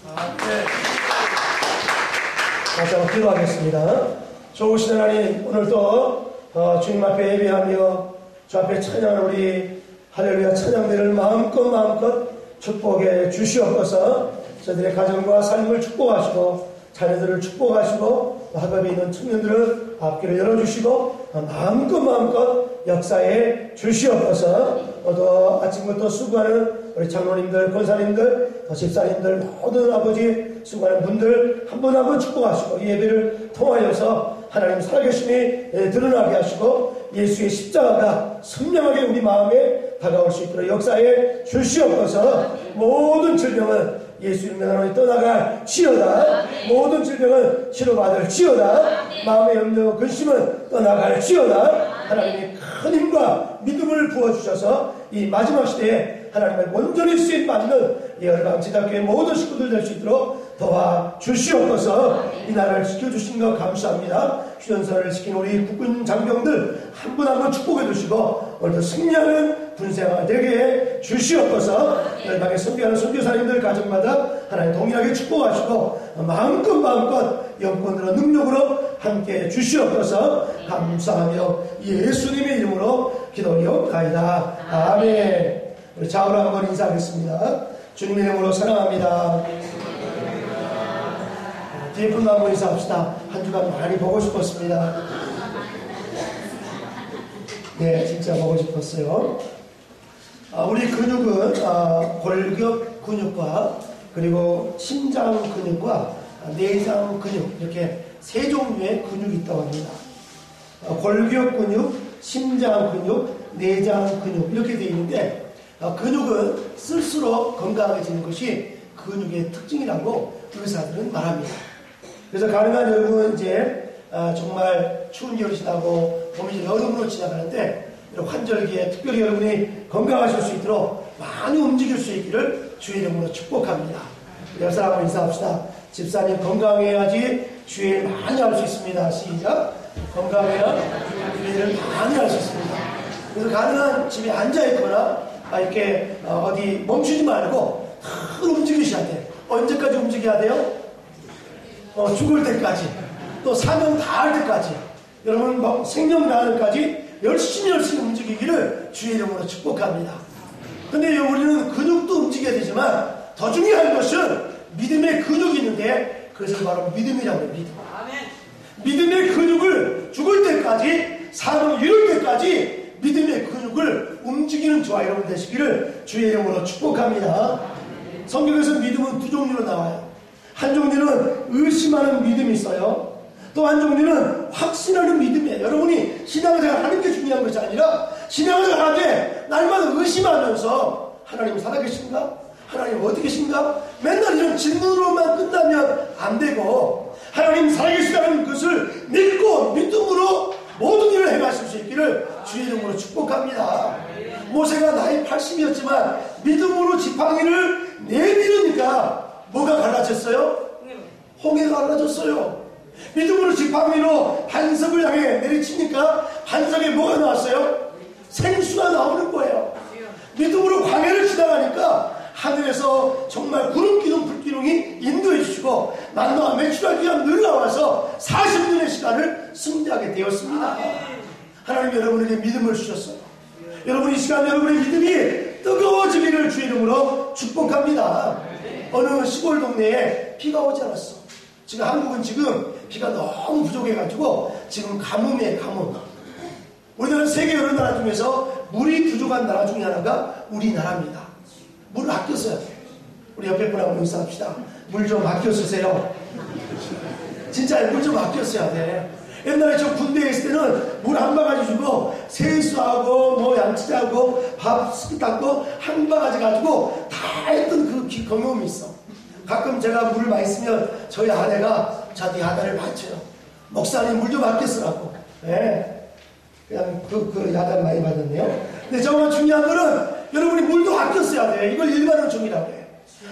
네. 다시 한번 기도하겠습니다. 좋으신 하나님, 오늘도 주님 앞에 예배하며 주 앞에 찬양하는 우리 할렐루야 찬양들을 마음껏 축복해 주시옵소서. 저들의 가정과 삶을 축복하시고 자녀들을 축복하시고 학업에 있는 청년들을 앞길을 열어주시고 마음껏 역사해 주시옵소서. 오늘도 아침부터 수고하는 우리 장로님들, 권사님들, 집사님들 모든 아버지 수고하는 분들 한 분 한 분 축복하시고 이 예배를 통하여서 하나님 살아계심이 드러나게 하시고 예수의 십자가가 선명하게 우리 마음에 다가올 수 있도록 역사해 주시옵소서. 모든 질병은 예수 이름으로 하나님 떠나갈지어다. 모든 질병은 치료받을지어다. 마음의 염려 근심은 떠나갈지어다. 하나님이 큰 힘과 믿음을 부어주셔서 이 마지막 시대에 하나님의 온전히 쓰임 받는 열방 지자교회 모든 식구들 될 수 있도록 도와주시옵소서. 이 나라를 지켜주신 것 감사합니다. 휴전선을 지킨 우리 국군 장병들 한 분 한 분 축복해 주시고 오늘도 승리하는 군생활 되게 해 주시옵소서. 열방에 선교하는 선교사님들 가정마다 하나님 동일하게 축복하시고 마음껏 영권으로 능력으로 함께 해 주시옵소서. 감사하며 예수님의 이름으로 기도하옵나이다. 아멘. 우리 좌우로 한번 인사하겠습니다. 주님의 이름으로 사랑합니다. 뒤에 분도 한번 인사합시다. 한 주간 많이 보고 싶었습니다. 네, 진짜 보고 싶었어요. 우리 근육은 골격 근육과 그리고 심장 근육과 내장 근육 이렇게 세 종류의 근육이 있다고 합니다. 골격 근육, 심장 근육, 내장 근육 이렇게 되어 있는데 근육은 쓸수록 건강해지는 것이 근육의 특징이라고 의사들은 말합니다. 그래서 가능한 여러분 이제 정말 추운 겨울이 지나고 봄이 여름으로 지나가는데 환절기에 특별히 여러분이 건강하실 수 있도록 많이 움직일 수 있기를 주의 이름으로 축복합니다. 옆 사람하고 인사합시다. 집사님 건강해야지 주일 많이 할 수 있습니다. 시작. 건강해야 주일을 많이 할 수 있습니다. 그래서 가능한 집에 앉아있거나 이렇게 어디 멈추지 말고 늘 움직이셔야 돼요. 언제까지 움직여야 돼요? 죽을 때까지, 또 사명 다할 때까지, 여러분 생명 다하는까지 열심히 움직이기를 주의 이름으로 축복합니다. 근데 우리는 근육도 움직여야 되지만 더 중요한 것은 믿음의 근육이 있는데 그것을 바로 믿음이라고 해요. 믿음의 근육을 죽을 때까지, 사명 이룰 때까지 믿음의 근육을 움직이는 저와 여러분 되시기를 주의 이름으로 축복합니다. 성경에서 믿음은 두 종류로 나와요. 한 종류는 의심하는 믿음이 있어요. 또 한 종류는 확신하는 믿음이에요. 여러분이 신앙생활 하는 게 중요한 것이 아니라 신앙생활 하되 날마다 의심하면서 하나님 살아계신가? 하나님 어디 계신가? 맨날 이런 질문으로만 끝나면 안 되고 하나님 살아계시다는 것을 믿고 믿음으로 모든 일을 해가실 수 있기를 주의 이름으로 축복합니다. 모세가 나이 80이었지만 믿음으로 지팡이를 내밀으니까 뭐가 갈라졌어요? 홍해가 갈라졌어요. 믿음으로 지팡이로 반석을 향해 내리치니까 반석에 뭐가 나왔어요? 생수가 나오는 거예요. 믿음으로 광야를 지나가니까 하늘에서 정말 구름기둥 불기둥이 인도해 주시고 만나와 메추라기가 늘 나와서 40년의 시간을 승리하게 되었습니다. 하나님 여러분에게 믿음을 주셨어요. 여러분 이 시간 여러분의 믿음이 뜨거워지기를 주의 이름으로 축복합니다. 어느 시골 동네에 비가 오지 않았어. 지금 한국은 지금 비가 너무 부족해가지고 지금 가뭄이에요. 가뭄. 우리나라는 세계 여러 나라 중에서 물이 부족한 나라 중에 하나가 우리나라입니다. 물을 아껴 써야 돼. 우리 옆에 분하고 인사합시다. 물 좀 아껴 쓰세요. 진짜 물 좀 아껴 써야 돼. 옛날에 저 군대에 있을 때는 물 한 바가지 주고 세수하고 뭐 양치하고 밥 닦고 한 바가지 가지고 다 했던 그 경험이 있어. 가끔 제가 물을 많이 쓰면 저희 아내가 자기 야단을 맞춰요. 목사님 물 좀 아껴 쓰라고. 네. 그냥 그 야단 많이 받았네요. 근데 정말 중요한 거는 여러분이 물도 아껴 써야 돼. 이걸 일반 은총이라고 해.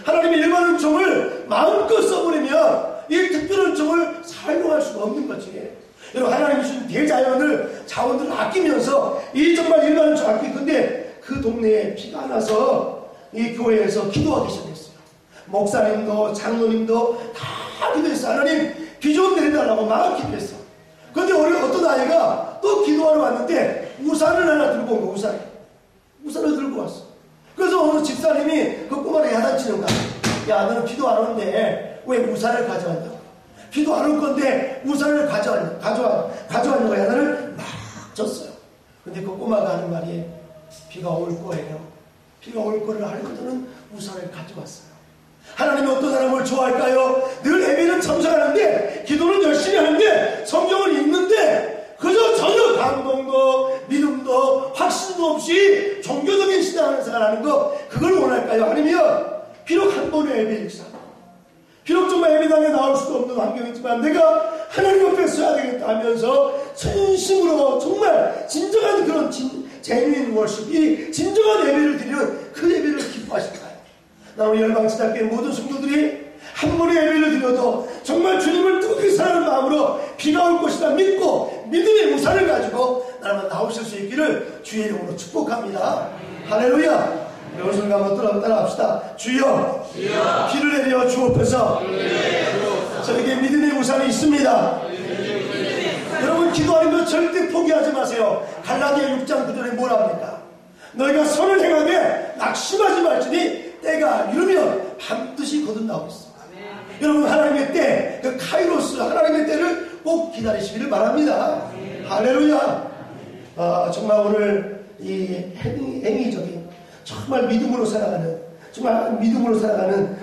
하나님의 일반 은총을 마음껏 써버리면 이 특별 은총을 사용할 수가 없는 거지. 여러분 하나님이 주신 대자연을 자원들을 아끼면서 이 정말 일반 은총 아끼고 근데 그 동네에 비가 나서 이 교회에서 기도하기 시작했어요. 목사님도 장로님도 다 기도했어. 하나님 비 좀 내려달라고 막 기도했어. 그런데 어떤 아이가 또 기도하러 왔는데 우산을 하나 들고 온 거야. 우산을 들고 왔어. 그래서 어느 집사님이 그 꼬마를 야단치는 거야. 야, 너는 비도 안 오는데 왜 우산을 가져왔냐고. 비도 안 올 건데 우산을 가져왔는 거야. 야단을 막 쳤어요. 근데 그 꼬마가 하는 말이 비가 올 거예요. 비가 올 거를 알고는 우산을 가져왔어요. 하나님이 어떤 사람을 좋아할까요? 늘 예배는 참석하는데 기도는 열심히 하는데 성경을 읽는데 그저 전혀 감동도 믿음도 확신도 없이 종교적인 신앙을 생활하는 거, 그걸 원할까요? 아니면 비록 한 번의 예배 일상, 비록 정말 예배당에 나올 수도 없는 환경이지만 내가 하나님 옆에 서야 되겠다 하면서 진심으로 정말 진정한 그런 제뉴인 월십이 진정한 예배를 드리는 그 예배를 기뻐하실까요? 나 우리 열방지대교회 모든 성도들이 한 번의 예배를 드려도 정말 주님을 뜨겁게 사랑하는 마음으로 비가 올 것이다 믿고 믿음의 우산을 가지고 나라만 나오실 수 있기를 주의 이름으로 축복합니다. 할렐루야. 우리 오늘 한번 따라합시다. 주여, 비를 내려 주옵소서. 저에게 믿음의 우산이 있습니다. 여러분 기도하는 절대 포기하지 마세요. 갈라디아 6장 9절에 뭐랍니까? 너희가 선을 행하되 낙심하지 말지니 때가 이르면 반드시 거듭나고 있습니다. 여러분 하나님의 때, 그 카이로스 하나님의 때를 꼭 기다리시기를 바랍니다. 할렐루야. 정말 오늘 이 행위적인 정말 믿음으로 살아가는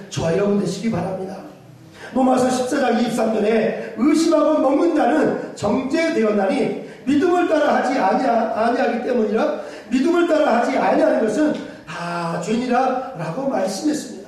저와 여러분 되시기 바랍니다. 로마서 14장 23절에 의심하고 먹는 자는 정죄되었나니 믿음을 따라 하지 아니하기 때문이라. 믿음을 따라 하지 아니하는 것은 다 죄니라 라고 말씀했습니다.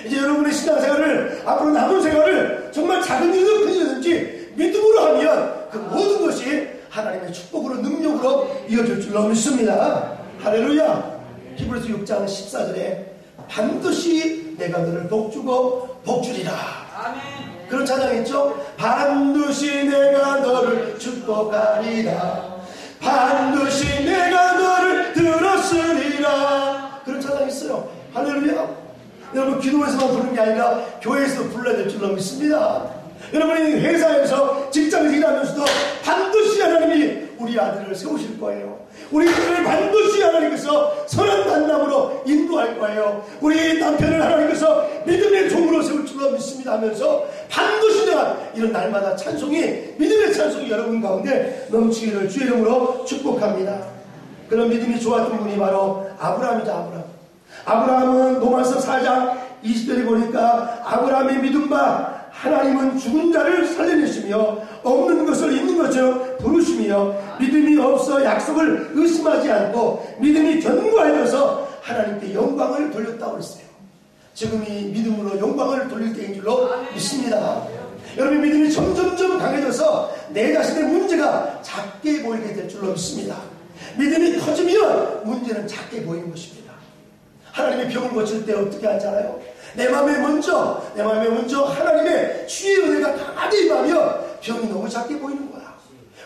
이제 여러분의 신앙생활을, 앞으로 남은 생활을 정말 작은 일이든 큰 일이든지 믿음으로 하면 그 모든 것이 하나님의 축복으로 능력으로 이어질 줄로 믿습니다. 할렐루야. 히브리서 6장 14절에 반드시 내가 너를 복주고 복주리라. 아멘. 그런 찬양 있죠? 반드시 내가 너를 축복하리라. 반드시 내가 너를 들었으리라. 그런 찬양 있어요. 할렐루야. 여러분 기도에서만 부르는 게 아니라 교회에서도 불러야 될 줄로 믿습니다. 여러분이 회사에서 직장에서 일하면서도 반드시 하나님이 우리 아들을 세우실 거예요. 우리 아들을 반드시 하나님께서 선한 만남으로 인도할 거예요. 우리 남편을 하나님께서 믿음의 종으로 세울 줄로 믿습니다 하면서 반드시 내가 이런 날마다 믿음의 찬송이 여러분 가운데 넘치기를 주의 이름으로 축복합니다. 그런 믿음이 좋았던 분이 바로 아브라함이죠. 아브라함은 로마서 4장 20절에 보니까 아브라함의 믿음과 하나님은 죽은 자를 살려내시며 없는 것을 있는 것처럼 부르시며 믿음이 없어 약속을 의심하지 않고 믿음이 견고하여서 하나님께 영광을 돌렸다고 했어요. 지금이 믿음으로 영광을 돌릴 때인 줄로 믿습니다. 여러분 믿음이 점점점 강해져서 내 자신의 문제가 작게 보이게 될 줄로 믿습니다. 믿음이 커지면 문제는 작게 보이는 것입니다. 하나님의 병을 고칠 때 어떻게 하잖아요. 내 마음에 먼저 하나님의 주의 은혜가 강하게 임하면 병이 너무 작게 보이는 거야.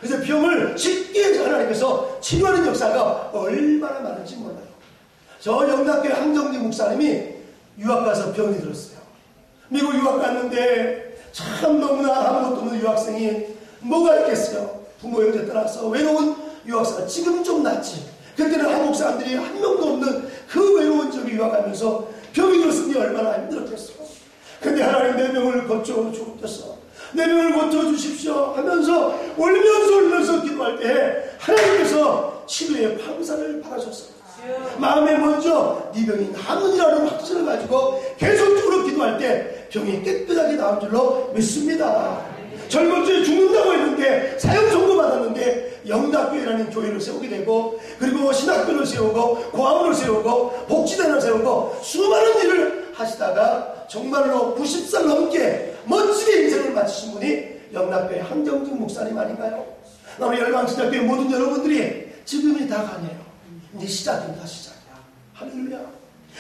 그래서 병을 쉽게 하나님께서 치료하는 역사가 얼마나 많은지 몰라요. 저 영락교회 황정진 목사님이 유학 가서 병이 들었어요. 미국 유학 갔는데 참 너무나 아무것도 없는 유학생이 뭐가 있겠어요. 부모 형제 떠나서 외로운 유학생가 지금 좀 낫지. 그때는 한국 사람들이 한 명도 없는 그 외로운 적이 유학하면서 병이 들었으니 얼마나 힘들었겠어. 근데 하나님 내 병을 고쳐주옵소서. 내 병을 고쳐주십시오 하면서 울면서 기도할 때 하나님께서 치료의 방사를 바라셨어요. 마음에 먼저 네 병이 나으니라는 확신을 가지고 계속적으로 기도할 때 병이 깨끗하게 나온 줄로 믿습니다. 젊은 주에 죽는다고 했는데 사형 선고 받았는데 영락교회라는 교회를 세우게 되고 그리고 신학교를 세우고 고아원을 세우고 복지단을 세우고 수많은 일을 하시다가 정말로 90살 넘게 멋지게 인생을 마치신 분이 영락교회 한정진 목사님 아닌가요? 우리 열방지대교회 모든 여러분들이 지금이 다 가네요. 이제 시작입니다. 시작이야. 할렐루야.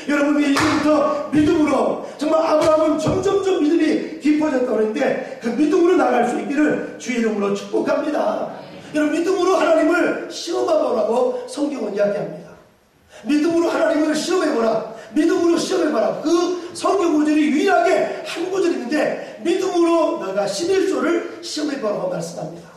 여러분이 이제부터 믿음으로 정말 아브라함은 점점점 믿음이 깊어졌다고 하는데 그 믿음으로 나갈 수 있기를 주의 이름으로 축복합니다. 여러분 믿음으로 하나님을 시험해보라고 성경은 이야기합니다. 믿음으로 하나님을 시험해보라. 믿음으로 시험해봐라. 그 성경 구절이 유일하게 한 구절 있는데 믿음으로 너가 11조를 시험해보라고 말씀합니다.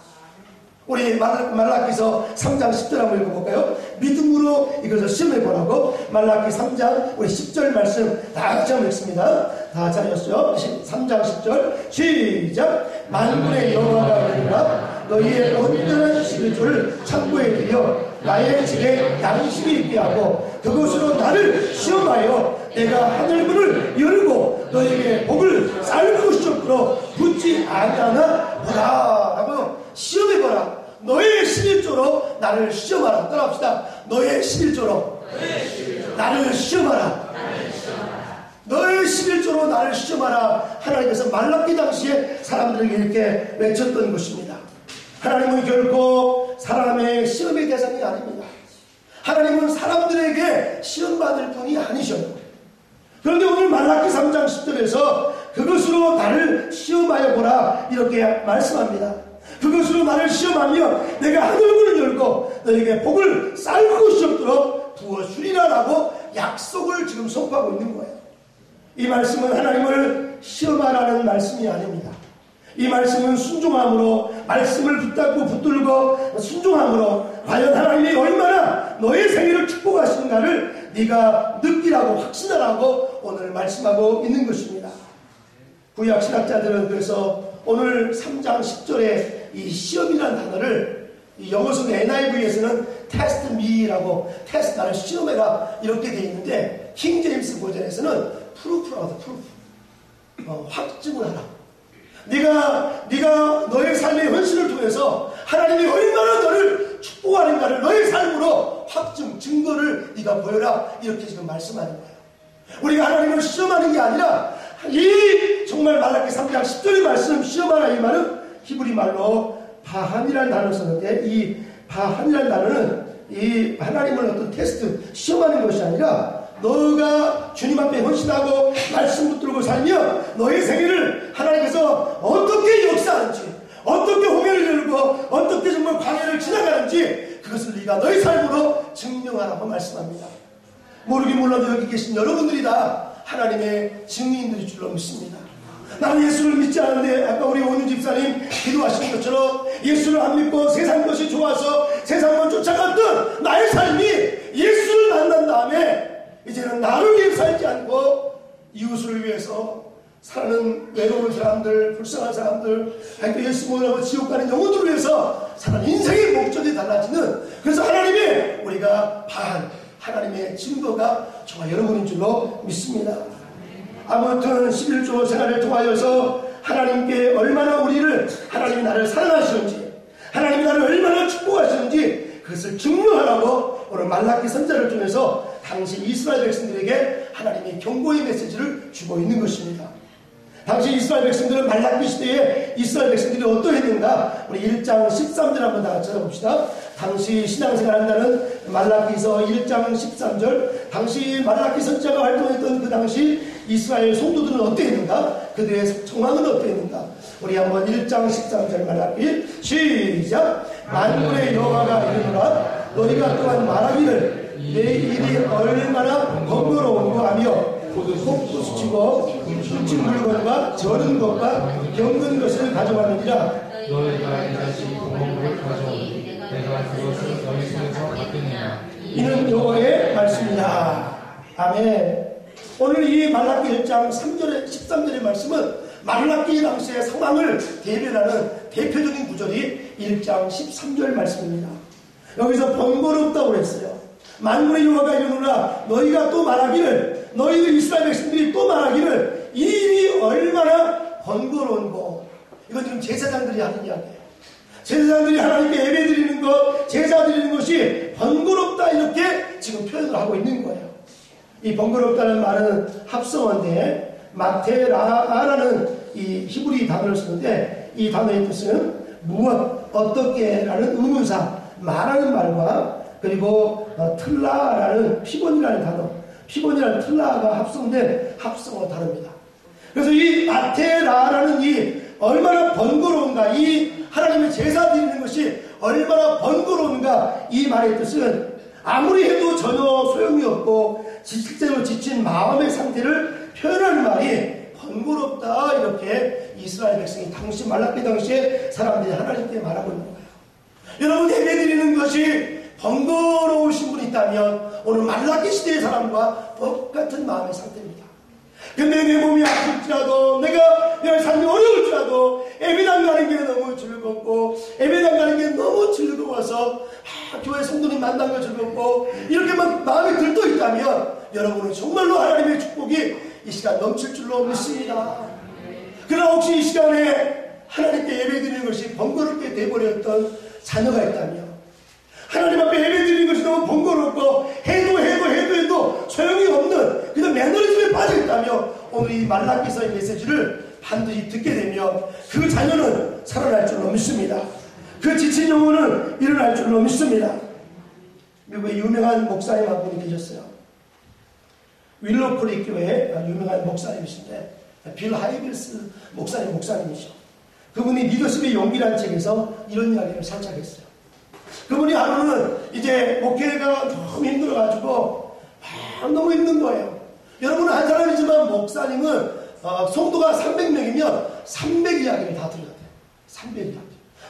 우리 말라기서 3장 10절 한번 읽어볼까요? 믿음으로 이것을 시험해보라고. 말라기 3장 우리 10절 말씀 다 같이 한번 읽습니다. 다 같이 하셨죠? 3장 10절 시작. 만군의 여호와가 이르노라 너희의 온전한 11조를 창고에 들여 나의 집에 양식이 있게 하고 그것으로 나를 시험하여 내가 하늘문을 열고 너희에게 복을 쌓을 것이었으므로 붙지 아니하나 보라 라고 시험해보라. 너의 11조로 나를 시험하라. 따라합시다. 너의 11조로 나를 시험하라. 너의 11조로 나를 시험하라. 하나님께서 말라기 당시에 사람들에게 이렇게 외쳤던 것입니다. 하나님은 결코 사람의 시험의 대상이 아닙니다. 하나님은 사람들에게 시험받을 분이 아니셔요. 그런데 오늘 말라기 3장 10절에서 그것으로 나를 시험하여 보라 이렇게 말씀합니다. 그것으로 나를 시험하며 내가 하늘문을 열고 너에게 복을 쌓을 것이 없도록 부어주리라 라고 약속을 지금 선포하고 있는 거예요. 이 말씀은 하나님을 시험하라는 말씀이 아닙니다. 이 말씀은 순종함으로 말씀을 붙잡고 붙들고 순종함으로 과연 하나님이 얼마나 너의 생애를 축복하시는가를 네가 느끼라고 확신하라고 오늘 말씀하고 있는 것입니다. 구약 신학자들은 그래서 오늘 3장 10절에 이 시험이라는 단어를 이 영어성 NIV에서는 test me라고 테스트 나를 시험해라 이렇게 되어 있는데 킹 제임스 버전에서는 proof라고 proof 확증을 하라. 네가 너의 삶의 현실을 통해서 하나님이 얼마나 너를 축복하는가를 너의 삶으로 확증, 증거를 네가 보여라 이렇게 지금 말씀하는 거예요. 우리가 하나님을 시험하는 게 아니라 이 정말 말라기 3장 10절의 말씀 시험하라 이 말은 히브리 말로 바함이라는 단어를 썼는데 이 바함이라는 단어는 이 하나님을 어떤 테스트 시험하는 것이 아니라 너가 주님 앞에 헌신하고 말씀 붙들고 살며 너의 생애를 하나님께서 어떻게 역사하는지 어떻게 홍해를 열고 어떻게 정말 광야를 지나가는지 그것을 네가 너의 삶으로 증명하라고 말씀합니다. 모르긴 몰라도 여기 계신 여러분들이 다 하나님의 증인들일 줄로 믿습니다. 나는 예수를 믿지 않는데 아까 우리 오윤 집사님 기도하시는 것처럼 예수를 안 믿고 세상 것이 좋아서 세상만 쫓아갔던 나의 삶이 예수를 만난 다음에 이제는 나를 위해 살지 않고 이웃을 위해서 사는 외로운 사람들, 불쌍한 사람들, 하여튼 예수 모르고 지옥 가는 영혼들을 위해서 사는 인생의 목적이 달라지는 그래서 하나님의 우리가 하나님의 증거가 저와 여러분인 줄로 믿습니다. 아무튼 11조 생활을 통하여서 하나님께 얼마나 하나님이 나를 사랑하시는지 하나님이 나를 얼마나 축복하시는지 그것을 증명하라고 오늘 말라기 선자를 통해서 당시 이스라엘 백성들에게 하나님이 경고의 메시지를 주고 있는 것입니다. 당시 이스라엘 백성들은 말라기 시대에 이스라엘 백성들이 어떠했는가 우리 1장 13절 한번 다 같이 찾아봅시다. 당시 신앙생활 한다는 말라기서 1장 13절 당시 말라기 선자가 활동했던 그 당시 이스라엘 성도들은 어떠했는가 그들의 정황은 어떠했는가 우리 한번 1장 13절 말라기 시작. 만군의 여호와가 이르노라 너희가 또한 말하기를 내 일이 얼마나 번거로운고 하며 속도 수치고 훔친 물건과 저는 것과 겪는 것을 가져왔느니라. 너희가 다시 공업을 가져오니 내가 그것을 너희 손에서 받겠느냐. 이는 여호와의 말씀이다. 아멘. 오늘 이 말라기 1장 3절에 13절의 말씀은 말라기 당시의 상황을 대변하는 대표적인 구절이 1장 13절 말씀입니다. 여기서 번거롭다고 했어요. 만군의 여호와가 이르노라 너희가 또 말하기를 너희들 이스라엘 백성들이 또 말하기를 이 일이 얼마나 번거로운고 이건 지금 제사장들이 하는 이야기예요. 제사장들이 하나님께 예배드리는 것 제사 드리는 것이 번거롭다 이렇게 지금 표현을 하고 있는 거예요. 이 번거롭다는 말은 합성어인데 마테라라는 이 히브리 단어를 쓰는데 이 단어의 뜻은 무엇 어떻게 라는 의문사 말하는 말과 그리고 틀라라는 피곤이라는 단어 피곤이라는 틀라가 합성된 합성어 단어입니다. 그래서 이 마테라라는 이 얼마나 번거로운가 이 하나님의 제사 드리는 것이 얼마나 번거로운가 이 말의 뜻은 아무리 해도 전혀 소용이 없고 실제로 지친 마음의 상태를 표현하는 말이 번거롭다, 이렇게 이스라엘 백성이 당시 말라기 당시에 사람들이 하나님께 말하고 있는 거예요. 여러분, 예배드리는 것이 번거로우신 분이 있다면 오늘 말라기 시대의 사람과 똑같은 마음의 상태입니다. 근데 내 몸이 아플지라도, 내가 삶이 어려울지라도 예배당 가는 게 너무 즐겁고, 예배당 가는 게 너무 즐거워서 교회 성도님 만난 거 즐겁고, 이렇게 막 마음에 들떠 있다면 여러분은 정말로 하나님의 축복이 이 시간 넘칠 줄로 믿습니다. 그러나 혹시 이 시간에 하나님께 예배드리는 것이 번거롭게 돼버렸던 자녀가 있다면, 하나님 앞에 예배드리는 것이 너무 번거롭고 해도 소용이 없는 그냥 매너리즘에 빠져 있다면, 오늘 이 말라기서의 메시지를 반드시 듣게 되면 그 자녀는 살아날 줄로 믿습니다. 그 지친 영혼은 일어날 줄로 믿습니다. 미국의 유명한 목사님 한 분이 계셨어요. 윌로크릭 교회의 유명한 목사님이신데, 빌 하이빌스 목사님이죠. 그분이 리더십의 용기라는 책에서 이런 이야기를 살짝 했어요. 그분이 하루는 이제 목회가 너무 힘들어가지고 너무 힘든 거예요. 여러분은 한 사람이지만 목사님은 성도가 300명이면 300 이야기를 다 들어야 돼요. 300 이야기.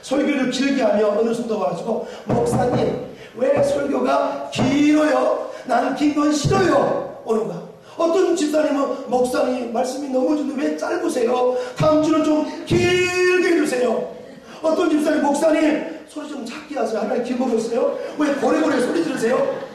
설교를 길게 하면 어느 성도가 와가지고, 목사님 왜 설교가 길어요? 나는 긴 건 싫어요. 오는 거야. 어떤 집사님은, 목사님 말씀이 너무 좋은데 왜 짧으세요? 다음 주는 좀 길게 해주세요. 어떤 집사님, 목사님 소리 좀 작게 하세요. 하나님 길 먹었어요? 왜 고래고래 소리 들으세요?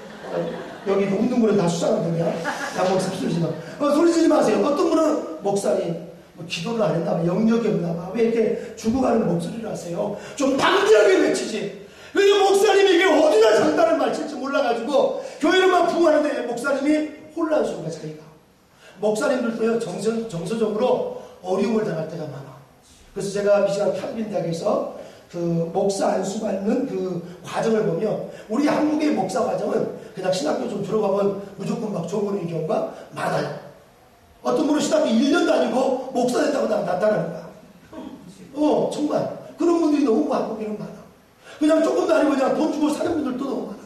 여기 없는 분은 다 수상하거든요. 양목사 소리 지마. 소리 지지 마세요. 어떤 분은, 목사님 뭐 기도를 안 했나 봐, 영역이 없나 봐, 왜 이렇게 죽어가는 목소리를 하세요? 좀 당당하게 외치지. 왜 목사님이 이게 어디다 장단을 맞힐지 몰라가지고 교회로만 부흥하는데 목사님이 혼란스러운 거야, 자기가. 목사님들도요, 정서적으로 어려움을 당할 때가 많아. 그래서 제가 미시간 칼빈 대학에서 그 목사 안수 받는 그 과정을 보면, 우리 한국의 목사 과정은 그냥 신학교 좀 들어가면 무조건 막 줘버리는 경우가 많아요. 어떤 분은 신학교 1년 다니고 목사 됐다고 나타나는 거야. 정말 그런 분들이 너무 한국에는 많아. 그냥 조금 다니고 그냥 돈 주고 사는 분들도 너무 많아.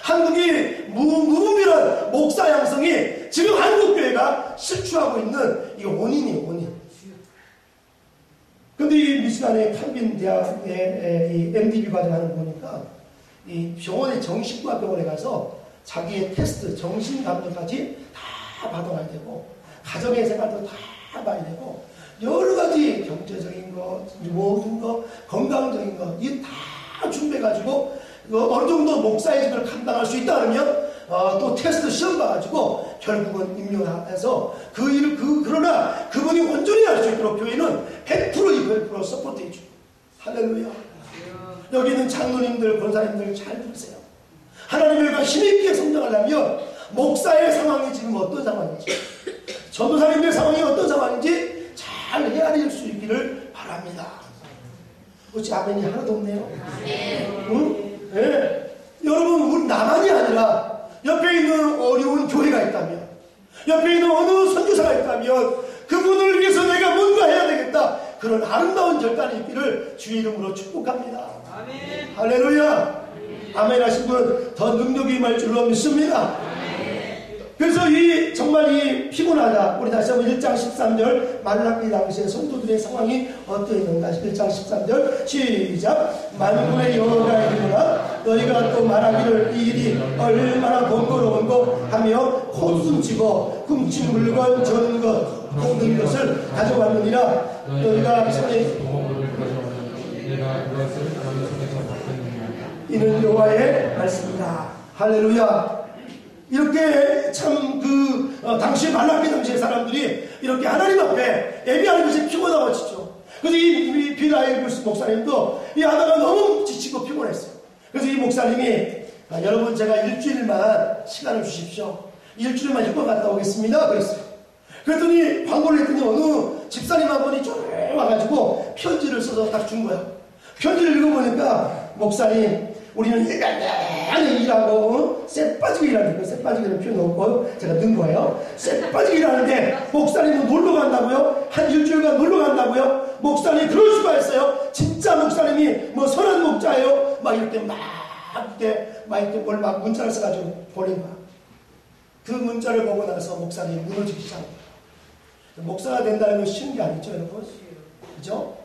한국이 무분별한 목사 양성이 지금 한국교회가 실추하고 있는 이거 원인이에요, 원인. 근데 이 미시간의 칼빈 대학의 이 MDB 과정 하는 거 보니까, 이 병원에, 정신과 병원에 가서 자기의 테스트, 정신감정까지 다 받아가야 되고, 가정의 생활도 다 봐야 되고, 여러 가지 경제적인 거, 모든 거, 건강적인 거, 이게 다 준비해가지고, 어느 정도 목사의 직을 감당할 수 있다 그러면, 또 테스트 시험 봐가지고, 결국은 임용해서 그 일을, 그러나 그분이 온전히 할 수 있도록 교회는 100% 서포트해줘. 할렐루야. 여기 있는 장로님들, 권사님들 잘 들으세요. 하나님의 교회가 힘있게 성장하려면 목사의 상황이 지금 어떤 상황인지, 전도사님의 상황이 어떤 상황인지 잘 헤아릴 수 있기를 바랍니다. 어찌 아멘이 하나도 없네요. 응? 네. 여러분, 우리 나만이 아니라 옆에 있는 어려운 교회가 있다면, 옆에 있는 어느 선교사가 있다면, 그분을 위해서 내가 뭔가 해야 되겠다, 그런 아름다운 결단이 있기를 주의 이름으로 축복합니다. 아멘. 할렐루야. 아멘 하신 분 더 능력이 임할 줄로 믿습니다. 그래서 정말 이 피곤하다. 우리 다시 한번 1장 13절 말라기 당시의 성도들의 상황이 어떠했는가. 1장 13절 시작. 만군의 여호와가 이르노라 너희가 또 말하기를 이 일이 얼마나 번거로운고 하며 콧숨치고 훔친 물건 저는 것 모든 것을 가져왔느니라. 너희가 손에 이는 여호와의 말씀이다. 할렐루야. 이렇게 참 당시 말라기 당시의 사람들이 이렇게 하나님 앞에 예배하는 것이 피곤하고 지쳐. 그래서 이 빌 하이빌스 목사님도 이 하다가 너무 지치고 피곤했어요. 그래서 이 목사님이 여러분 제가 일주일만 시간을 주십시오. 일주일만 휴가 갔다 오겠습니다. 그랬어요. 그랬더니 광고를 했더니 어느 집사님 한 분이 쭉 와가지고 편지를 써서 딱 준 거야. 편지를 읽어보니까 목사님 우리는 일간히 일하고 쎄 빠지게 일하는데, 쎄 빠지게는 표현 없고요, 제가 넣은 거예요. 쎄 빠지게 일하는데 목사님은 놀러 간다고요? 한 일주일간 놀러 간다고요? 목사님 그럴 수가 있어요? 진짜 목사님이 뭐 선한 목자예요? 막 이렇게 뭘 문자를 써가지고 보낸 거야. 그 문자를 보고 나서 목사님이 무너지기 시작한 거야. 목사가 된다는 건 쉬운 게 아니죠, 여러분. 그죠?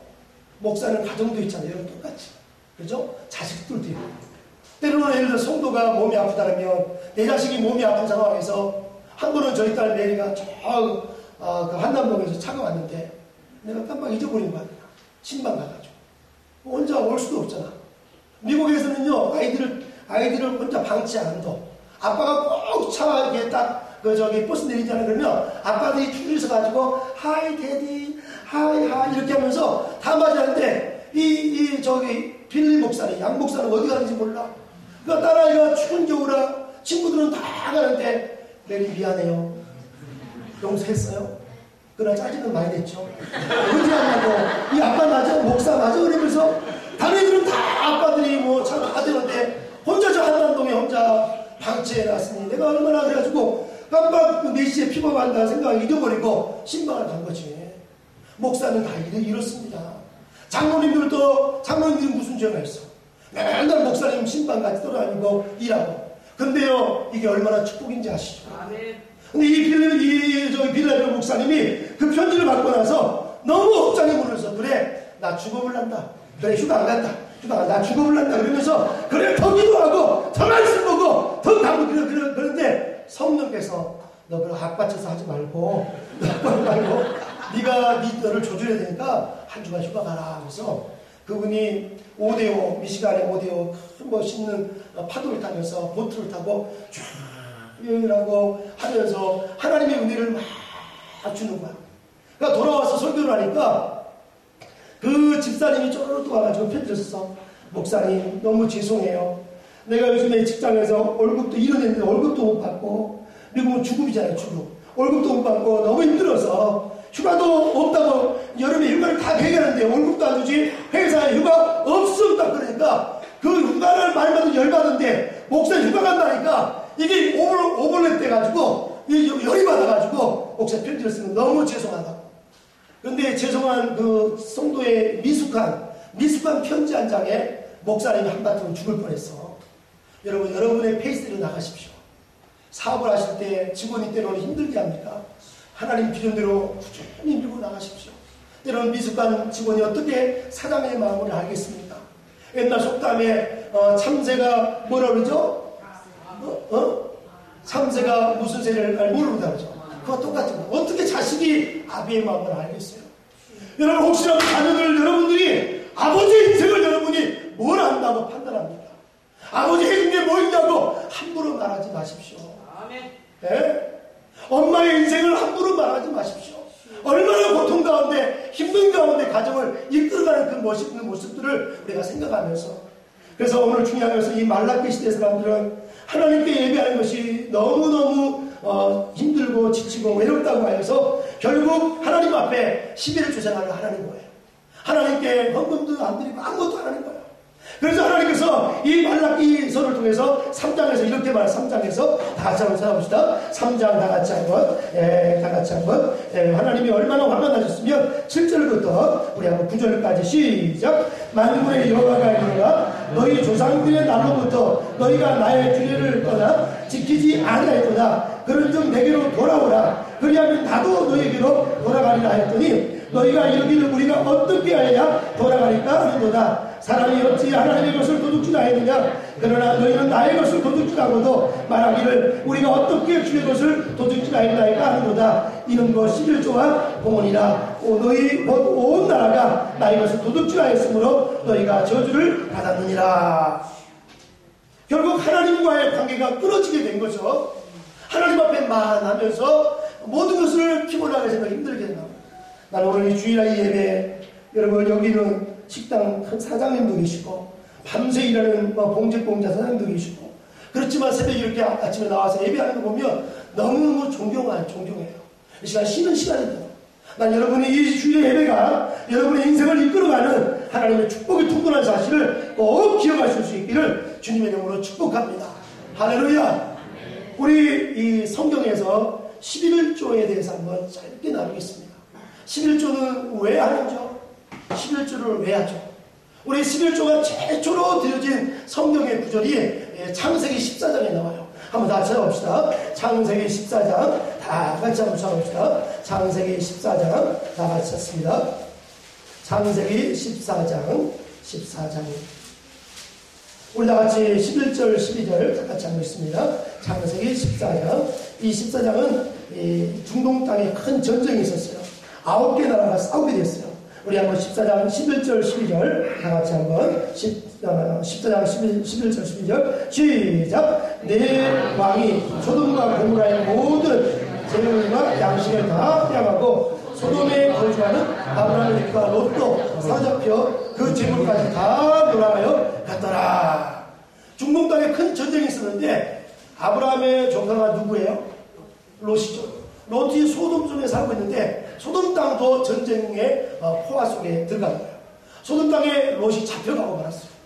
목사는 가정도 있잖아요, 여러분 똑같이. 그죠? 자식들도 있고. 때로는 예를 들어 성도가 몸이 아프다면 내 자식이 몸이 아픈 상황에서 한 번은 저희 딸 메리가 그 한남동에서 차가 왔는데 내가 깜빡 잊어버린 거 아니야. 신방 가가지고. 혼자 올 수도 없잖아. 미국에서는요, 아이들을 혼자 방치 안 둬. 아빠가 꼭 차 이렇게 딱 버스 내리잖아. 그러면 아빠들이 줄을 서가지고 하이 데디 하이 이렇게 하면서 다 맞이하는데 빌리 목사는 양 목사는 어디 가는지 몰라. 그러니까 딸아이가 추운 겨울에 친구들은 다 가는데 메리 미안해요. 용서했어요. 그러나 짜증은 많이 냈죠. 언제 하냐고. 이 아빠 맞아 목사 맞아 그러면서 다른 애들은 다 아빠들이 차 다 되는데 혼자 저 한남동에 혼자 방치해놨으니 내가 얼마나 그래가지고 깜빡 4시에 픽업한다 생각을 잊어버리고 신방을 간 거지. 목사는 다 이렇습니다. 장로님들은 무슨 죄가 있어. 맨날 목사님 신방 같이 돌아다니고 일하고. 근데요, 이게 얼마나 축복인지 아시죠? 근데 이 빌라벨 목사님이 그 편지를 받고 나서 너무 억장에 물어서 그래, 나 죽어볼란다. 그래, 휴가 안 간다. 나 죽어볼란다. 그러면서 그래, 더 기도하고 더 말씀 보고 더 가고 그런데 성령께서 너 그럼 악받쳐서 하지 말고 네가 너를 조절해야 되니까 한 주간 휴가 가라. 그래서 그분이 미시간의 5대5 큰 멋있는 파도를 타면서 보트를 타고 쭉 여행을 하고 하면서 하나님의 은혜를 막 주는 거야. 그러니까 돌아와서 설교를 하니까 그 집사님이 쪼르륵 와가지고 편지를 썼어. 목사님 너무 죄송해요. 내가 요즘에 직장에서 월급도 이뤄냈는데 월급도 못 받고 미국은 주급이잖아요. 주급. 월급도 못 받고 너무 힘들어서 휴가도 없다고 여름에 휴가를 다 계획하는데 월급도 안 주지. 회사에 휴가 없다 그러니까 그 휴가를 말마다 열받은데 목사 휴가 간다니까 이게 오버랩 돼가지고 열이 받아가지고 목사 편지를 쓰는 너무 죄송하다고. 그런데 죄송한 그 성도의 미숙한 편지 한 장에 목사님이 한바탕 죽을 뻔했어. 여러분의 페이스대로 나가십시오. 사업을 하실 때 직원이 때로는 힘들게 합니까? 하나님 기준대로 꾸준히 밀고 나가십시오. 때로는 미숙한 직원이 어떻게 사장의 마음을 알겠습니까? 옛날 속담에 참새가 뭐라 그러죠? 참새가 무슨 새를 모르고 다르죠. 그거 똑같은 거. 어떻게 자식이 아비의 마음을 알겠어요? 여러분 혹시라도 자녀들 여러분들이 아버지의 인생을 여러분이 뭘 안다고 판단합니까? 아버지 해준 게 뭐 있냐고 함부로 말하지 마십시오. 네? 엄마의 인생을 함부로 말하지 마십시오. 얼마나 고통 가운데 힘든 가운데 가정을 이끌어가는 그 멋있는 모습들을 우리가 생각하면서, 그래서 오늘 중요한 것은 이 말라기 시대 사람들은 하나님께 예배하는 것이 너무너무 힘들고 지치고 외롭다고 하여서 결국 하나님 앞에 11일 주생활을 하라는 거예요. 하나님께 헌금도 안 드리고 아무것도 안 하는 거예요. 그래서 하나님께서 이 말라기서를 통해서 3장에서 이렇게 말해요. 3장에서 다 같이 한번 찾아봅시다. 3장 다 같이 한번 하나님이 얼마나 화가 나셨으면 7절부터 우리 한번 9절까지 시작. 만군의 여호와가 이르노라 너희 조상들의 날로부터 너희가 나의 규례를 떠나 지키지 아니하였도다. 그런즉 내게로 돌아오라. 그리하면 나도 너희에게로 돌아가리라 하였더니 너희가 이르기를 우리가 어떻게 하여야 돌아가리까 하는도다. 사람이 어찌 하나님의 것을 도둑질하였느냐. 그러나 너희는 나의 것을 도둑질하고도 말하기를 우리가 어떻게 주의 것을 도둑질하였나이까 하는도다. 이는 것 11조와 공언이라. 너희 온 나라가 나의 것을 도둑질하였으므로 너희가 저주를 받았느니라. 결국 하나님과의 관계가 끊어지게 된 거죠. 하나님 앞에만 하면서 모든 것을 피곤하게 생각 힘들게 된다. 나는 오늘 이 주일날 예배, 여러분 여기는 식당 사장님도 계시고 밤새 일하는 봉제공자 사장님도 계시고, 그렇지만 새벽에 이렇게 아침에 나와서 예배하는 거 보면 너무너무 존경해요. 이 시간 쉬는 시간입니다. 난 여러분의 이 주일의 예배가 여러분의 인생을 이끌어가는 하나님의 축복이 충분한 사실을 꼭 기억하실 수 있기를 주님의 이름으로 축복합니다. 할렐루야. 우리 이 성경에서 11조에 대해서 한번 짧게 나누겠습니다. 11조는 왜 하는죠? 11조를 왜 하죠? 우리 11조가 최초로 드려진 성경의 구절이 창세기 14장에 나와요. 한번 다 찾아봅시다. 창세기 14장 다 다 같이 한번 찾아봅시다. 창세기 14장 다 같이 찾습니다. 창세기 14장 우리 다 같이 11절 12절 다 같이 하고 있습니다. 창세기 14장. 이 14장은 중동 땅에 큰 전쟁이 있었어요. 9개 나라가 싸우게 됐어요. 우리 한번 14장 11절 12절 다 같이 한번 14장 11절 12절 시작. 내 왕이 소돔과 고모라의 모든 재물과 양식을 다 빼앗고 소돔에 거주하는 아브라함의 집과 롯도 사로잡혀 그 재물까지 다 돌아가여 갔더라. 중동 땅에 큰 전쟁이 있었는데 아브라함의 조카가 누구예요? 롯이죠. 롯이 소돔 쪽에 살고 있는데 소돔 땅도 전쟁의 포화 속에 들어간 거예요. 소돔 땅에 롯이 잡혀가고 말았어요.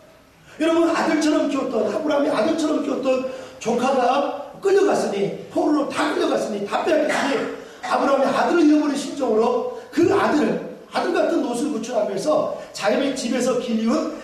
여러분, 아들처럼 키웠던, 아브라함이 아들처럼 키웠던 조카가 끌려갔으니, 포로로 다 끌려갔으니, 다 빼앗겼으니 아브라함이 아들을 잃어버린 심정으로 그 아들 같은 롯을 구출하기 위해서 자기의 집에서 길리운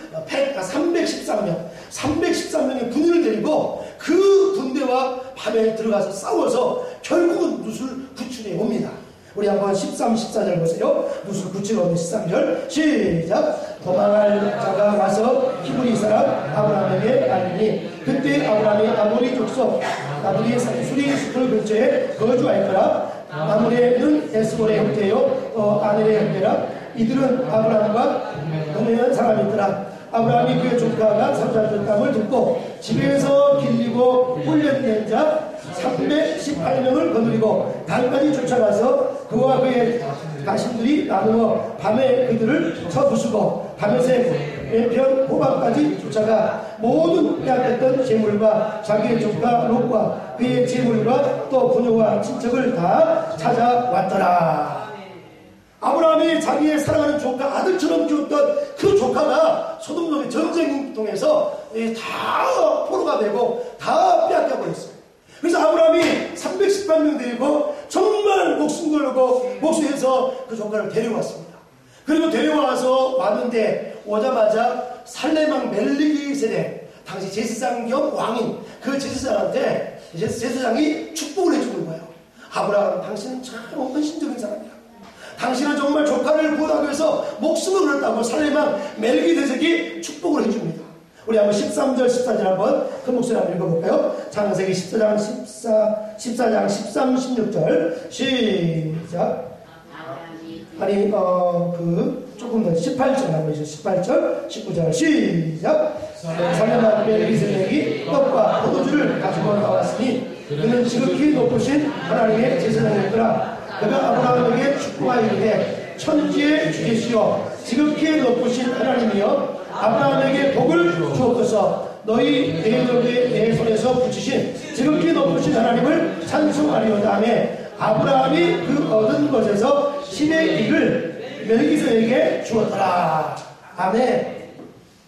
313명의 군인을 데리고 그 군대와 밤에 들어가서 싸워서 결국은 롯을 구출해 옵니다. 우리 한번 13, 14절 보세요. 롯을 구출해 오는 13절 시작. 도망할 자가 와서 히브리 사람 아브라함에게 알리니 그때 아브라함이 아모리 족속 나들이 수리 숲을 근처에 거주하였더라. 아모리는 에스골의 형제요 아넬의 형제라. 이들은 아브라함과 동행한 사람이더라. 아브라함이 그의 조카가 사로잡힌 땅을 듣고 집에서 길리고 훈련된 자 318명을 거느리고 단까지 쫓아가서 그와 그의 가신들이 나누어 밤에 그들을 쳐부수고 밤새 왼편 호박까지 쫓아가 모든 빼앗겼던 재물과 자기의 조카 롯과 그의 재물과 또 부녀와 친척을 다 찾아왔더라. 아브라함이 자기의 사랑하는 조카 아들처럼 키웠던 그 조카가 소돔놈의 전쟁통에서 다 포로가 되고 다 빼앗겨 버렸어요. 그래서 아브라함이 318명 데리고 정말 목숨 걸고 목숨에서 그 조카를 데려왔습니다. 그리고 데려와서 왔는데 오자마자 살레망 멜기세덱 당시 제사장 겸 왕인 그 제사장한테 제사장이 축복을 해주는 거예요. 아브라함, 당신은 참 헌신적인 사람이야. 당신은 정말 조카를 구하기 위해서 목숨을 걸었다고 살레망 멜기세덱이 축복을 해줍니다. 우리 한번 13절 14절 한번 그 목소리 한번 읽어볼까요? 창세기 14장 13, 16절 시작. 아니 조금 더 18절 한번 해주세요. 18절 19절 시작. 살레망 멜기세덱이 떡과 포도주를 가지고 나왔으니 그는 지극히 높으신 하나님의 제사장이었더라. 그가 아브라함에게 축복하이르되 천지의 주제시여 지극히 높으신 하나님이여 아브라함에게 복을 주옵소서. 너희 대적의 내 손에서 붙이신 지극히 높으신 하나님을 찬송하리오다 하며 아브라함이 그 얻은 것에서 10의 1을 멜기세덱에게 주었더라. 아멘.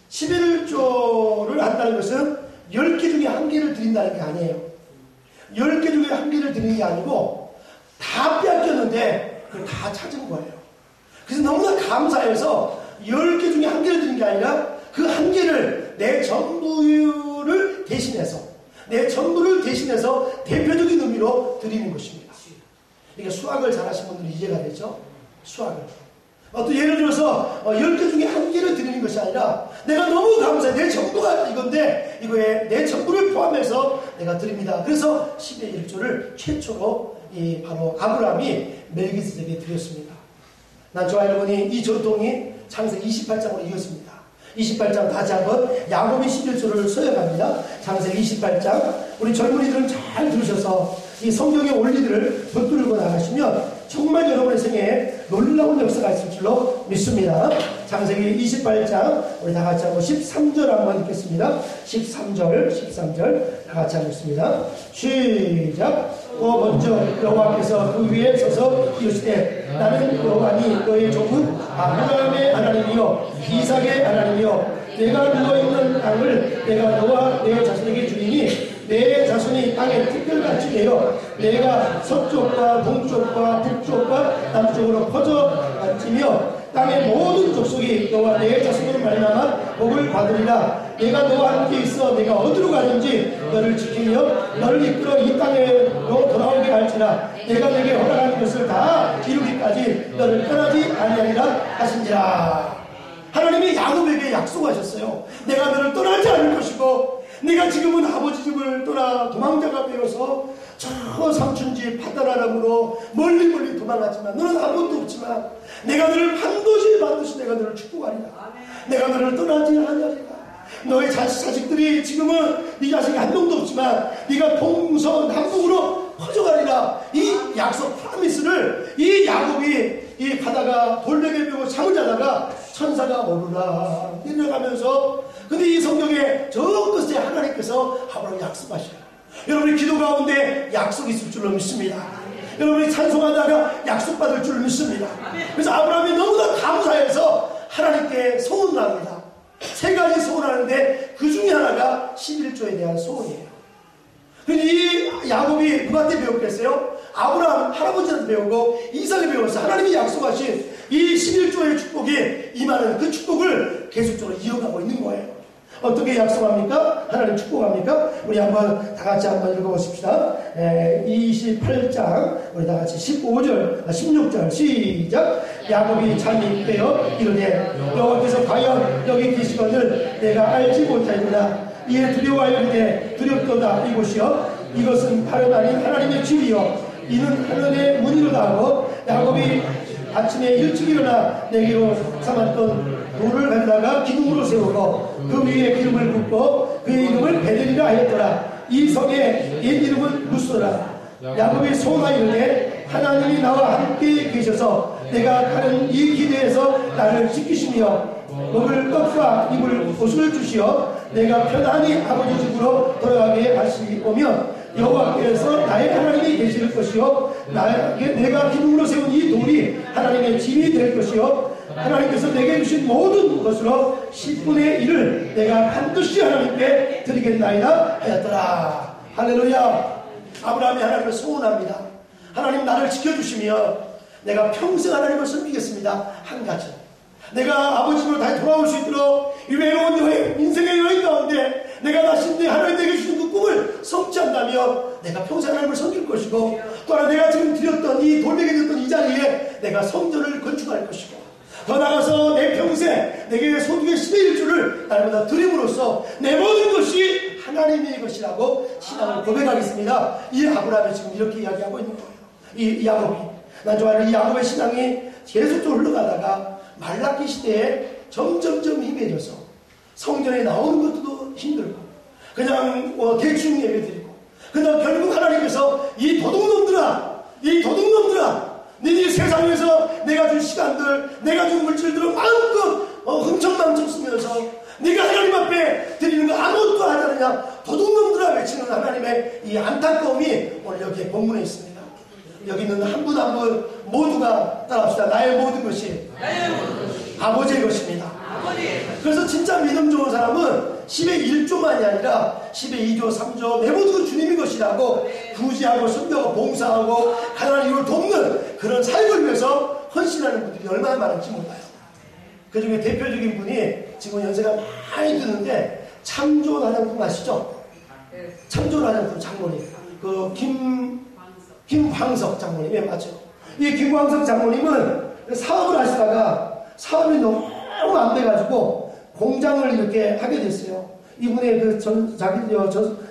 11조를 한다는 것은 10개 중에 1개를 드린다는 게 아니에요. 10개 중에 1개를 드리는 게 아니고 다 빼앗겼는데 그걸 다 찾은 거예요. 그래서 너무나 감사해서 10개 중에 1개를 드린 게 아니라 그 1개를 내 전부를 대신해서 대표적인 의미로 드리는 것입니다. 이게 수학을 잘하신 분들은 이해가 되죠? 수학을. 또 예를 들어서 10개 중에 1개를 드리는 것이 아니라 내가 너무 감사해. 내 전부가 이건데 이거에 내 전부를 포함해서 내가 드립니다. 그래서 10의 1조를 최초로 바로 아브라함이 멜기세덱에게 드렸습니다. 난 저와 여러분이 이 전통이 창세기 28장으로 이어집니다. 28장 다시 한번 야곱이 11조를 서약합니다. 창세기 28장 우리 젊은이들은 잘 들으셔서 이 성경의 원리들을 붙들고 나가시면 정말 여러분의 생애에 놀라운 역사가 있을 줄로 믿습니다. 창세기 28장 우리 다 같이 한번 13절 한번 읽겠습니다. 13절 다 같이 하겠습니다. 시작. 먼저 여호와께서 그 위에 서서 이르시되 나는 여호와니 너의 종은 아브라함의 하나님이요 이삭의 하나님이요 내가 누워있는 땅을 내가 너와 내 자손에게 주리니 내 자손이 땅에 특별같이 되어 내가 서쪽과 동쪽과 북쪽과 남쪽으로 퍼져갔지 지키며 땅의 모든 족속이 너와 내 자손으로 말미암아 복을 받으리라. 내가 너와 함께 있어 내가 어디로 가든지 너를 지키며 너를 이끌어 이 땅에로 돌아오게 할지라. 내가 내게 허락한 것을 다 이루기까지 너를 떠나지 아니하리라 하신지라. 하나님이 야곱에게 약속하셨어요. 내가 너를 떠나지 않을 것이고, 내가 지금은 아버지 집을 떠나 도망자가 되어서 저 삼촌집 파다라람으로 멀리 도망갔지만 너는 아무것도 없지만 내가 너를 반드시 내가 너를 축복하리라. 내가 너를 떠나지 아니하리라. 너의 자식들이 지금은 네 자식이 한 명도 없지만 네가 동서남북으로 퍼져가리라. 이 약속 프라미스를 이 야곱이 이 가다가 돌베개 메고 잠을 자다가 천사가 오르라 내려가면서, 근데 이 성경에 저 끝에 하나님께서 아브라함 약속하셔요. 여러분이 기도 가운데 약속이 있을 줄로 믿습니다. 여러분이 찬송하다가 약속받을 줄로 믿습니다. 그래서 아브라함이 너무나 감사해서 하나님께 소원을 합니다. 세 가지 소원하는데 그 중에 하나가 11조에 대한 소원이에요. 그런데 이 야곱이 누구한테 배웠겠어요? 아브라함 할아버지한테 배우고 이삭에 배워서 하나님이 약속하신 이 11조의 축복이 임하는 그 축복을 계속적으로 이어가고 있는 거예요. 어떻게 약속합니까? 하나님 축복합니까? 우리 한번 다 같이 한번 읽어보십시다. 28장 우리 다 같이 15절 16절 시작. 야곱이 잠이 깨어 이르되 여호와께서 과연 여기 계시거늘 내가 알지 못하였구나. 이에 두려워하여 이르되 두렵도다. 이곳이여 이것은 다름 아닌 하나님의 집이여 이는 하늘의 문이로다 하고, 야곱이 아침에 일찍 일어나 내게로 삼았던 돌을 가져다가 기둥으로 세우고 그 위에 기름을 붓고 그의 이름을 베델이라 하였더라. 이 성의 옛 이름은 루스라. 야곱이 소원하이르되 하나님이 나와 함께 계셔서 내가 가는 이 길에서 나를 지키시며 먹을 떡과 입을 옷을 주시어 내가 편안히 아버지 집으로 돌아가게 하시오며 여호와께서 나의 하나님이 되실 것이요 내가 기둥으로 세운 이 돌이 하나님의 집이 될 것이요 하나님께서 내게 주신 모든 것으로 10분의 1을 내가 반드시 하나님께 드리겠나이다 하였더라. 할렐루야. 아브라함이 하나님을 소원합니다. 하나님 나를 지켜주시며 내가 평생 하나님을 섬기겠습니다. 한 가지, 내가 아버지로 다시 돌아올 수 있도록 이 외로운 여행, 인생의 여행 가운데 내가 다시 하나님 내게 주신 그 꿈을 성취한다며 내가 평생 하나님을 섬길 것이고, 또 하나 내가 지금 드렸던 이 돌베개 드렸던 이 자리에 내가 성전을 건축할 것이고, 더 나아가서 내 평생 내게 소득의 10의 1조를 날마다 드림으로써 내 모든 것이 하나님의 것이라고 신앙을 고백하겠습니다. 이 아브라함이 지금 이렇게 이야기하고 있는 거예요. 이 야곱이, 난 좋아하는 이 야곱의 신앙이 계속적으로 흘러가다가 말라기 시대에 점점점 힘해져서 성전에 나오는 것도 힘들고 그냥 대충 예배드리고, 그러다 결국 하나님께서 이 도둑놈들아 너희 세상에서 내가 준 시간들, 내가 준 물질들을 마음껏 흥청망청 쓰면서 네가 하나님 앞에 드리는 거 아무것도 하지 않느냐 도둑놈들아 외치는 하나님의 이 안타까움이 오늘 여기에 본문에 있습니다. 여기는 한 분 한 분 모두가 따라합시다. 나의 모든 것이 아버지의 것입니다. 그래서 진짜 믿음 좋은 사람은 10의 1조만이 아니라 10의 2조 3조 내 모든 것 주님의 것이라고 구제하고 섬겨하고 봉사하고 가난한 이를 돕는 그런 삶을 위해서 헌신하는 분들이 얼마나 많은지 몰라요. 그 중에 대표적인 분이 지금 연세가 많이 드는데 참좋은 화장품 아시죠? 참좋은 화장품 장모님, 그 김광석 장모님, 예, 맞죠? 이 김광석 장모님은 사업을 하시다가 사업이 너무 안 돼가지고 공장을 이렇게 하게 됐어요. 이분의 그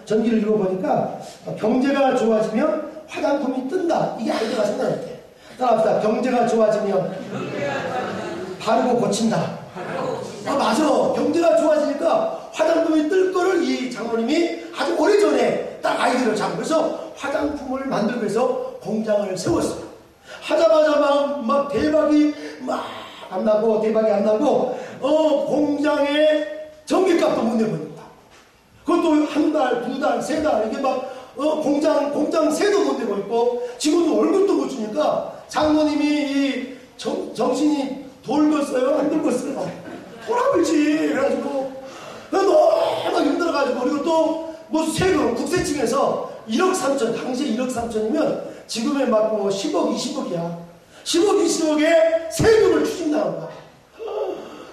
전기를 읽어보니까 경제가 좋아지면 화장품이 뜬다. 이게 아이디어가 생각났대. 따라합시다. 경제가 좋아지면 바르고 고친다. 맞아. 경제가 좋아지니까 화장품이 뜰 거를 이 장모님이 아주 오래전에 딱 아이디어를 잡고 그래서 화장품을 만들기 위해서 공장을 세웠어요. 하자마자 막 대박이 안 나고 공장에 전기값도 못 내보입니다. 그것도 한 달, 두 달, 세 달 이게 막 공장 세도 못 내고 있고 직원도 월급도 못 주니까 장모님이 이 정신이 돌겠어요? 안 돌겠어요? 돌아불지. 그래가지고 너무 힘들어가지고, 그리고 또 뭐 세금 국세청에서 1억 3천, 당시에 1억 3천이면 지금의 막 10억 20억이야. 10억 20억에 세금을 주지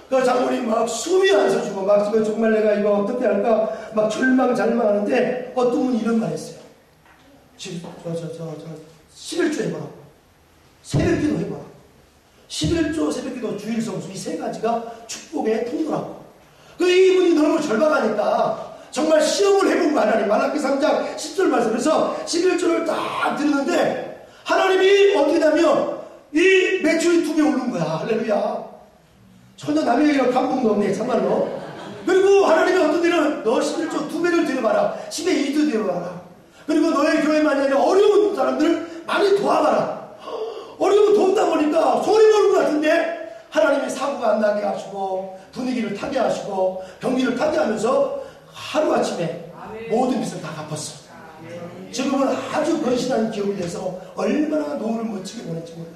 그 장모님 막 숨이 안 서주고 막 정말 내가 이거 어떻게 할까 막 절망하는데 어떤 분이 이런 말 했어요. 지금 11조 해보라고. 새벽기도 해보라고. 11조 새벽기도 주일성수 이 세 가지가 축복의 통로라고. 그 이분이 너무 절박하니까 정말 시험을 해본 거 하나님. 말라기 3장 10절 말씀. 그래서 11조를 딱 들었는데 하나님이 어떻게 하면 이 매출이 2배 오른 거야. 할렐루야. 전혀 남의 얘기랑 감동도 없네 참말로. 그리고 하나님이 어떤 데는 너 11조 2배를 드려봐라. 10의 2도 드려봐라. 그리고 너의 교회만이 아니라 어려운 사람들을 많이 도와봐라. 어려운 돕다 보니까 소리 보는 것 같은데 하나님이 사고가 안 나게 하시고 분위기를 타게 하시고 경기를 타게 하면서 하루아침에 모든 빚을 다 갚았어. 지금은 아주 건실한 기업이 돼서 얼마나 노후를 멋지게 보냈지 몰라.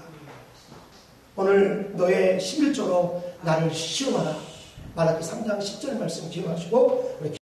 오늘 너의 11조로 나를 시험하라. 말라기 3장 10절 말씀 기억하시고 우리